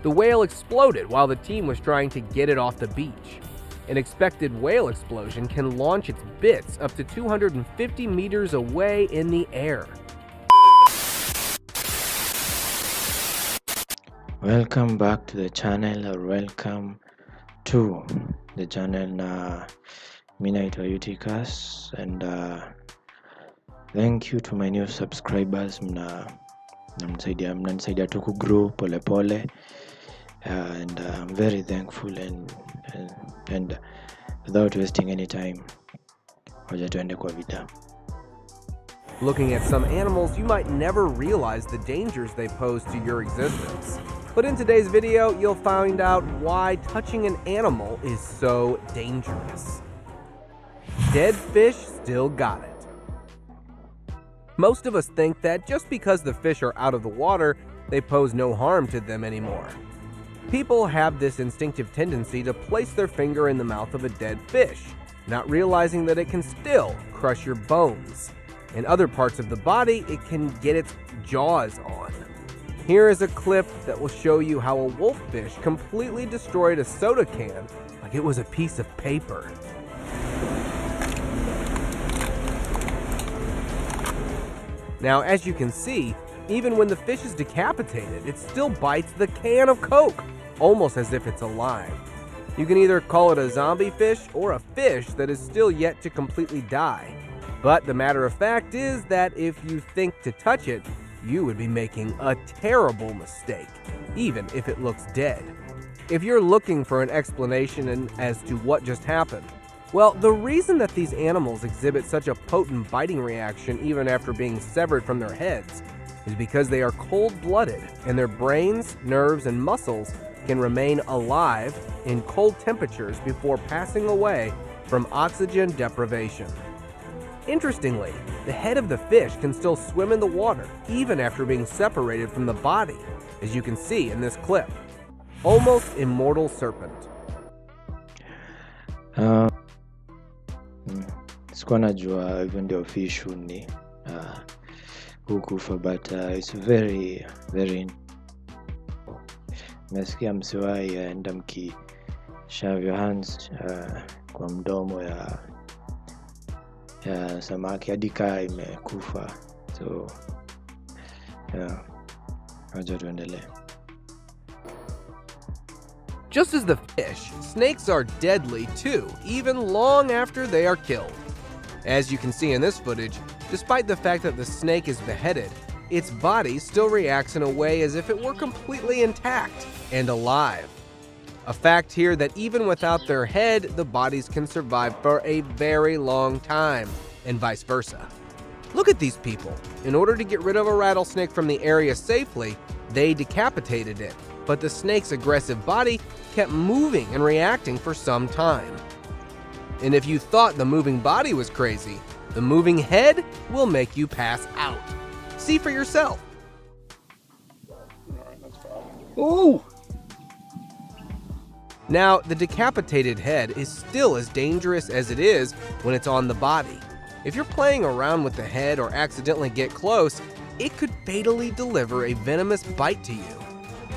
The whale exploded while the team was trying to get it off the beach. An expected whale explosion can launch its bits up to 250 meters away in the air. Welcome back to the channel, or welcome to the channel. Na mimi naitwa UTCAS, and thank you to my new subscribers. Mnanisaidia tu ku grow pole pole, and I'm very thankful, and without wasting any time, hoja tuende kwa vida. Looking at some animals, you might never realize the dangers they pose to your existence. But in today's video, you'll find out why touching an animal is so dangerous. Dead fish still got it. Most of us think that just because the fish are out of the water, they pose no harm to them anymore. People have this instinctive tendency to place their finger in the mouth of a dead fish, not realizing that it can still crush your bones. In other parts of the body, it can get its jaws on. Here is a clip that will show you how a wolffish completely destroyed a soda can like it was a piece of paper. Now, as you can see, even when the fish is decapitated, it still bites the can of Coke, almost as if it's alive. You can either call it a zombie fish or a fish that is still yet to completely die. But the matter of fact is that if you think to touch it, you would be making a terrible mistake, even if it looks dead. If you're looking for an explanation as to what just happened, well, the reason that these animals exhibit such a potent biting reaction even after being severed from their heads is because they are cold-blooded, and their brains, nerves, and muscles can remain alive in cold temperatures before passing away from oxygen deprivation. Interestingly, the head of the fish can still swim in the water even after being separated from the body, as you can see in this clip. Almost immortal serpent. Sikuwa najua hivyo ndio fish ni hukufa, but it's very nasikia msiwahi enda shove your hands kwa mdomo ya samaki hadi kaa imekufa. So hoja tuendelee. Just as the fish, snakes are deadly too, even long after they are killed. As you can see in this footage, despite the fact that the snake is beheaded, its body still reacts in a way as if it were completely intact and alive. A fact here that even without their head, the bodies can survive for a very long time, and vice versa. Look at these people. In order to get rid of a rattlesnake from the area safely, they decapitated it, but the snake's aggressive body kept moving and reacting for some time. And if you thought the moving body was crazy, the moving head will make you pass out. See for yourself. Oh! Now, the decapitated head is still as dangerous as it is when it's on the body. If you're playing around with the head or accidentally get close, it could fatally deliver a venomous bite to you.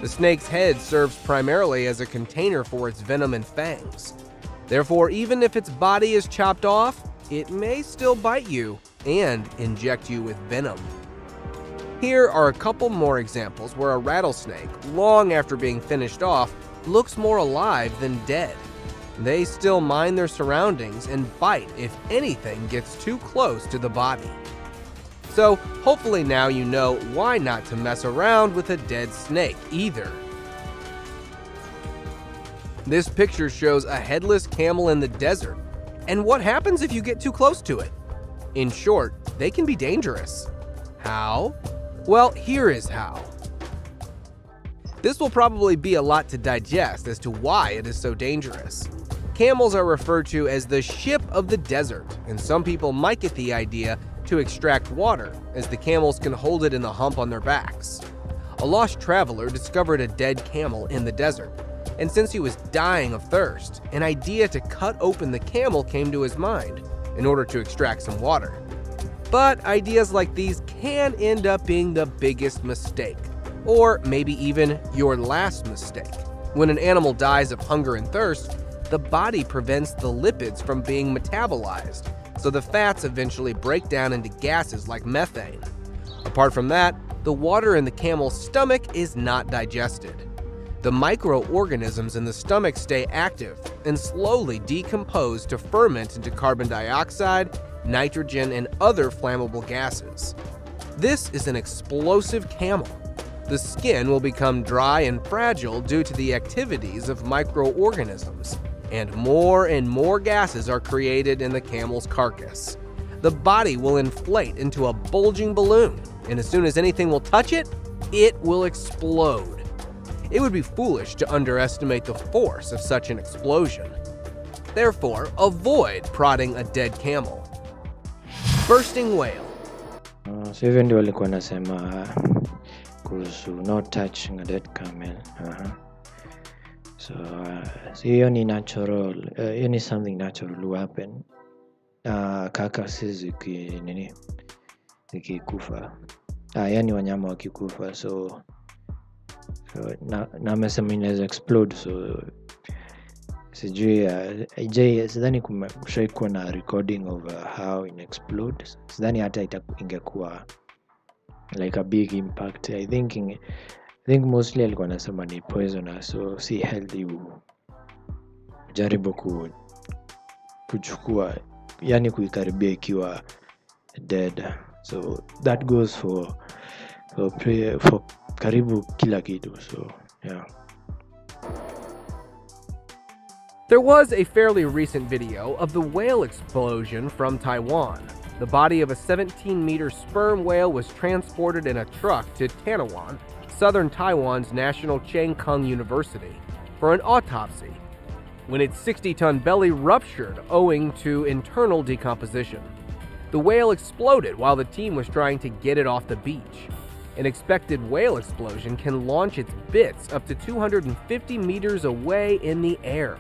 The snake's head serves primarily as a container for its venom and fangs. Therefore, even if its body is chopped off, it may still bite you and inject you with venom. Here are a couple more examples where a rattlesnake, long after being finished off, looks more alive than dead. They still mind their surroundings and bite if anything gets too close to the body. So hopefully now you know why not to mess around with a dead snake either. This picture shows a headless camel in the desert, and what happens if you get too close to it? In short, they can be dangerous. How? Well, here is how. This will probably be a lot to digest as to why it is so dangerous. Camels are referred to as the ship of the desert, and some people might get the idea to extract water, as the camels can hold it in the hump on their backs. A lost traveler discovered a dead camel in the desert, and since he was dying of thirst, an idea to cut open the camel came to his mind in order to extract some water. But ideas like these can end up being the biggest mistake. Or maybe even your last mistake. When an animal dies of hunger and thirst, the body prevents the lipids from being metabolized, so the fats eventually break down into gases like methane. Apart from that, the water in the camel's stomach is not digested. The microorganisms in the stomach stay active and slowly decompose to ferment into carbon dioxide, nitrogen, and other flammable gases. This is an explosive camel. The skin will become dry and fragile due to the activities of microorganisms, and more gases are created in the camel's carcass. The body will inflate into a bulging balloon, and as soon as anything will touch it, it will explode. It would be foolish to underestimate the force of such an explosion. Therefore, avoid prodding a dead camel. Bursting whale. So even ndio walikuwa nasema kuhusu not touching a dead camel. So hiyo ni natural, hiyo ni something natural will happen. Carcasses zikikufa. Yani wanyama wakikufa, so na amesema inaweza explode, so sijui sidhani kumeshaikuwa na recording of how it explodes. Sidhani hata ingekuwa like a big impact. I think mostly alikuwa anasema ni poisonous, so si healthy jaribu kuchukua, yani kuikaribia ikiwa dead. So that goes for karibu kila kitu, so yeah. There was a fairly recent video of the whale explosion from Taiwan. The body of a 17-meter sperm whale was transported in a truck to Tanawan, southern Taiwan's National Cheng Kung University, for an autopsy, when its 60-ton belly ruptured owing to internal decomposition. The whale exploded while the team was trying to get it off the beach. An expected whale explosion can launch its bits up to 250 meters away in the air.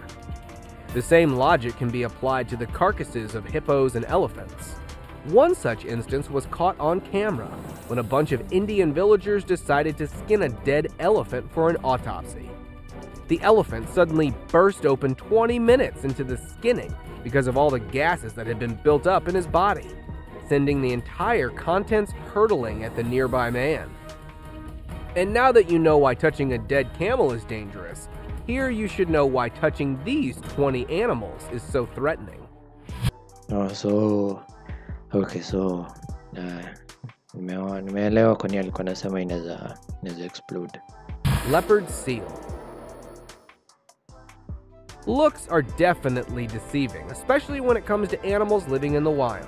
The same logic can be applied to the carcasses of hippos and elephants. One such instance was caught on camera when a bunch of Indian villagers decided to skin a dead elephant for an autopsy. The elephant suddenly burst open 20 minutes into the skinning because of all the gases that had been built up in his body, sending the entire contents hurtling at the nearby man. And now that you know why touching a dead camel is dangerous, here you should know why touching these 20 animals is so threatening. Nimeelewa kwa nini alikuwa anasema inaweza explode. Leopard seal. Looks are definitely deceiving, especially when it comes to animals living in the wild.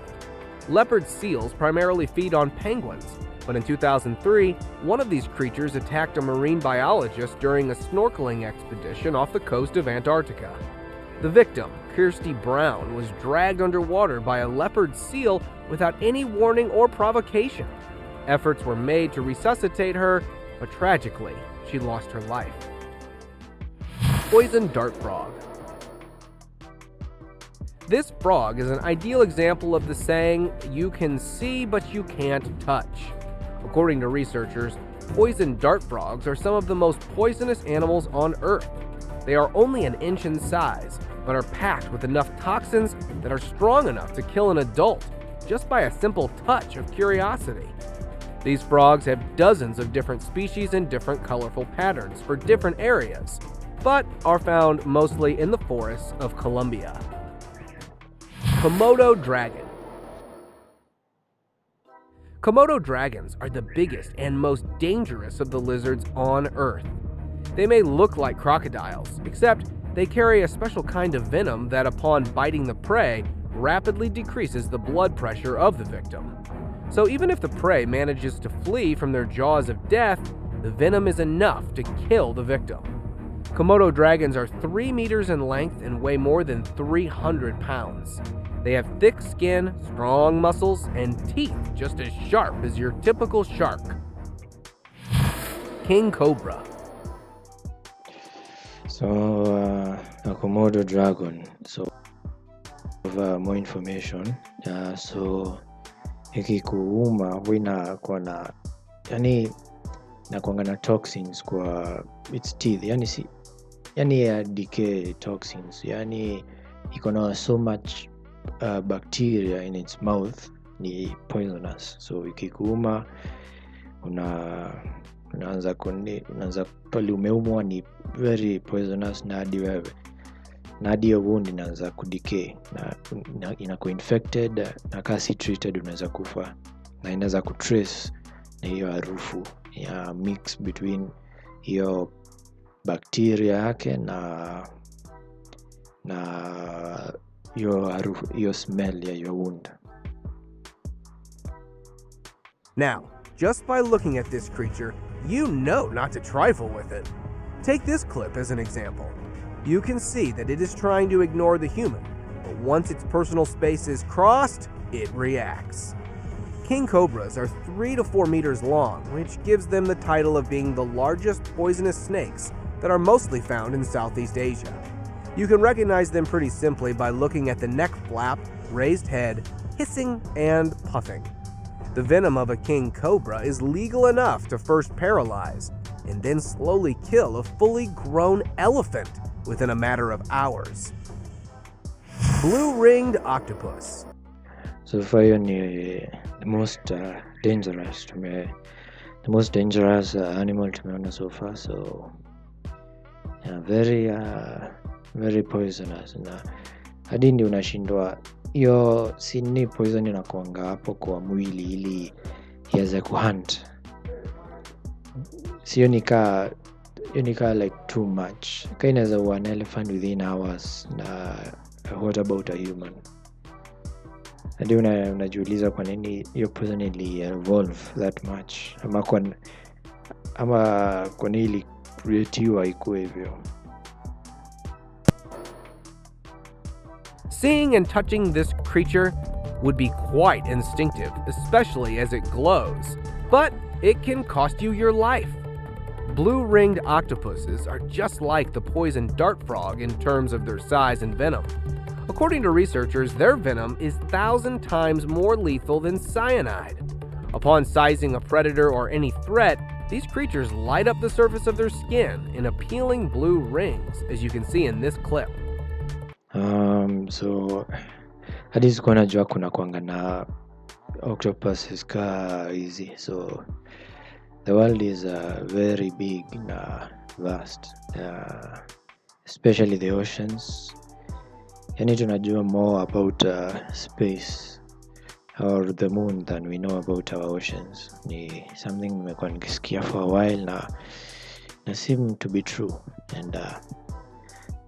Leopard seals primarily feed on penguins, but in 2003, one of these creatures attacked a marine biologist during a snorkeling expedition off the coast of Antarctica. The victim, Kirsty Brown, was dragged underwater by a leopard seal without any warning or provocation. Efforts were made to resuscitate her, but tragically, she lost her life. Poison dart frog. This frog is an ideal example of the saying, "You can see, but you can't touch." According to researchers, poison dart frogs are some of the most poisonous animals on Earth. They are only an inch in size, but are packed with enough toxins that are strong enough to kill an adult just by a simple touch of curiosity. These frogs have dozens of different species and different colorful patterns for different areas, but are found mostly in the forests of Colombia. Komodo dragon. Komodo dragons are the biggest and most dangerous of the lizards on Earth. They may look like crocodiles, except they carry a special kind of venom that, upon biting the prey, rapidly decreases the blood pressure of the victim. So even if the prey manages to flee from their jaws of death, the venom is enough to kill the victim. Komodo dragons are 3 meters in length and weigh more than 300 pounds. They have thick skin, strong muscles, and teeth just as sharp as your typical shark. King cobra. So, a Komodo dragon. So, more information. So, ikikuuma huwa inakuwa na, yani inakuanga na toxins kwa its teeth, yani decay toxins, yani iko na so much bacteria in its mouth, ni poisonous. So ikikuuma unaanza pale umeumwa, ni very poisonous, na hadi hiyo wound inaanza kudecay na inakuwa infected, na kasi treated unaweza kufa, na inaweza kutrace na hiyo harufu ya mix between hiyo bacteria yake na hiyo harufu, hiyo smell ya your wound. Now, just by looking at this creature, you know not to trifle with it. Take this clip as an example. You can see that it is trying to ignore the human, but once its personal space is crossed, it reacts. King cobras are 3 to 4 meters long, which gives them the title of being the largest poisonous snakes that are mostly found in Southeast Asia. You can recognize them pretty simply by looking at the neck flap, raised head, hissing, and puffing. The venom of a king cobra is legal enough to first paralyze and then slowly kill a fully grown elephant within a matter of hours. Blue-ringed octopus. So far, the most dangerous animal tumeona so far. So yeah, very poisonous, na hadi ndio unashindwa hiyo sini poison inakuanga hapo kwa mwili ili iweze kuhunt. Sio nika like too much. Inaweza an elephant within hours, na what about a human? Hadi unajiuliza kwa nini hiyo poison ili evolve that much, ama kwa nini ili creatiwa ikuwe hivyo. Seeing and touching this creature would be quite instinctive, especially as it glows, but it can cost you your life. Blue-ringed octopuses are just like the poison dart frog in terms of their size and venom. According to researchers, their venom is 1,000 times more lethal than cyanide. Upon sizing a predator or any threat, these creatures light up the surface of their skin in appealing blue rings, as you can see in this clip. So hadi sikuwa najua kuna kuanga na octopuses hizi. So the world is very big na vast, especially the oceans. Yani tunajua more about space or the moon than we know about our oceans. Ni something nimekuwa nikisikia for a while na seem to be true, and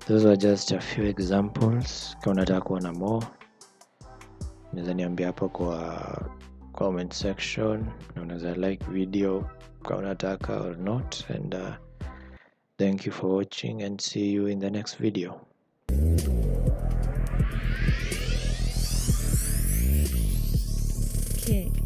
those are just a few examples. Kama unataka kuona more, unaweza niambia hapo kwa comment section, na unaweza like video kama unataka or not, and thank you for watching, and see you in the next video. Kick.